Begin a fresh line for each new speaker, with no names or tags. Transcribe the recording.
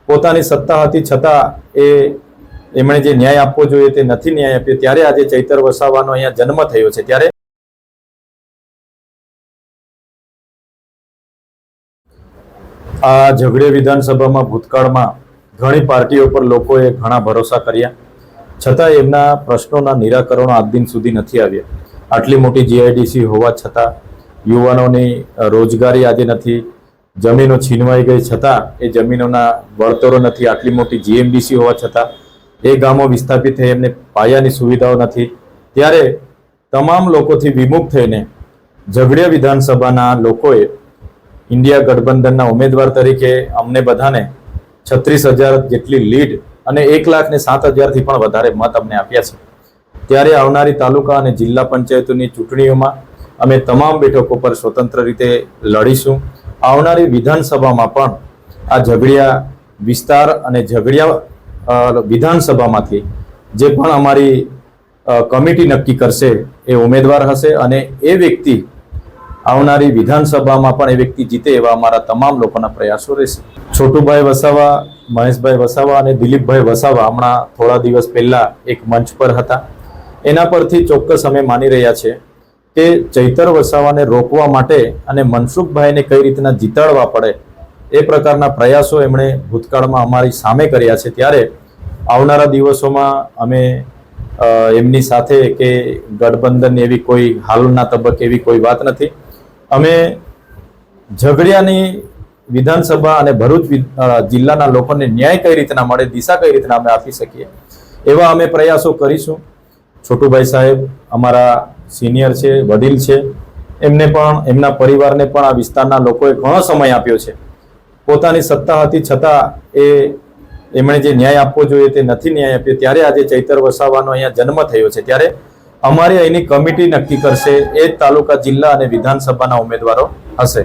પોતાની સત્તા હતી છતાં એમણે જે ન્યાય આપવો જોઈએ તે નથી ન્યાય આપ્યો। ત્યારે આજે ચૈતર વસાવાનો અહીંયા જન્મ થયો છે। ત્યારે આ ઝઘડિયા વિધાનસભામાં ભૂતકાળમાં ઘણી પાર્ટીઓ પર લોકોએ ઘણા ભરોસા કર્યા, છતાં એમના પ્રશ્નોના નિરાકરણો આજ દિન સુધી નથી આવ્યા। આટલી મોટી જીઆઈડીસી હોવા છતાં યુવાનોની રોજગારી આજે નથી, જમીનો છીનવાઈ ગઈ છતાં એ જમીનોના વળતરો નથી, આટલી મોટી જીએમડીસી હોવા છતાં એ ગામો વિસ્થાપિત થઈ એમને પાયાની સુવિધાઓ નથી। ત્યારે તમામ લોકોથી વિમુખ થઈને ઝઘડિયા વિધાનસભાના લોકોએ ઇન્ડિયા ગઠબંધનના ઉમેદવાર તરીકે અમને બધાને 36,000 જેટલી લીડ અને 1,07,000થી પણ વધારે મત અમને આપ્યા છે। ત્યારે આવનારી તાલુકા અને જિલ્લા પંચાયતોની ચૂંટણીઓમાં અમે તમામ બેઠકો પર સ્વતંત્ર રીતે લડીશું। આવનારી વિધાનસભામાં પણ આ ઝઘડિયા વિસ્તાર અને ઝઘડિયા વિધાનસભામાંથી જે પણ અમારી કમિટી નક્કી કરશે એ ઉમેદવાર હશે અને એ વ્યક્તિ આવનારી વિધાનસભામાં પણ એ વ્યક્તિ જીતે એવા અમારા તમામ લોકોના પ્રયાસો રહેશે। છોટુભાઈ વસાવા, મહેશભાઈ વસાવા અને દિલીપભાઈ વસાવા હમણાં થોડા દિવસ પહેલા એક મંચ પર હતા। એના પરથી ચોક્કસ અમે માની રહ્યા છે કે ચૈતર વસાવાને રોકવા માટે અને મનસુખભાઈને કઈ રીતના જીતાડવા પડે એ પ્રકારના પ્રયાસો એમણે ભૂતકાળમાં અમારી સામે કર્યા છે। ત્યારે આવનારા દિવસોમાં અમે એમની સાથે કે ગઠબંધન એવી કોઈ હાલના તબક્કે એવી કોઈ વાત નથી। અમે ઝઘડિયાની વિધાનસભા અને ભરૂચ જિલ્લાના લોકોને ન્યાય કઈ રીતના મળે, દિશા કઈ રીતના અમે આપી શકીએ એવા અમે પ્રયાસો કરીશું। છોટુભાઈ સાહેબ અમારા સિનિયર છે, વડીલ છે, એમને પણ એમના પરિવારને પણ આ વિસ્તારના લોકોએ ઘણો સમય આપ્યો છે। પોતાની સત્તા હતી છતાં એમણે જે ન્યાય આપવો જોઈએ તે નથી ન્યાય આપ્યો। ત્યારે આજે ચૈતર વસાવાનો અહીંયા જન્મ થયો છે। ત્યારે અમારી અહીંની કમિટી નક્કી કરશે, એ જ તાલુકા, જિલ્લા અને વિધાનસભાના ઉમેદવારો હશે।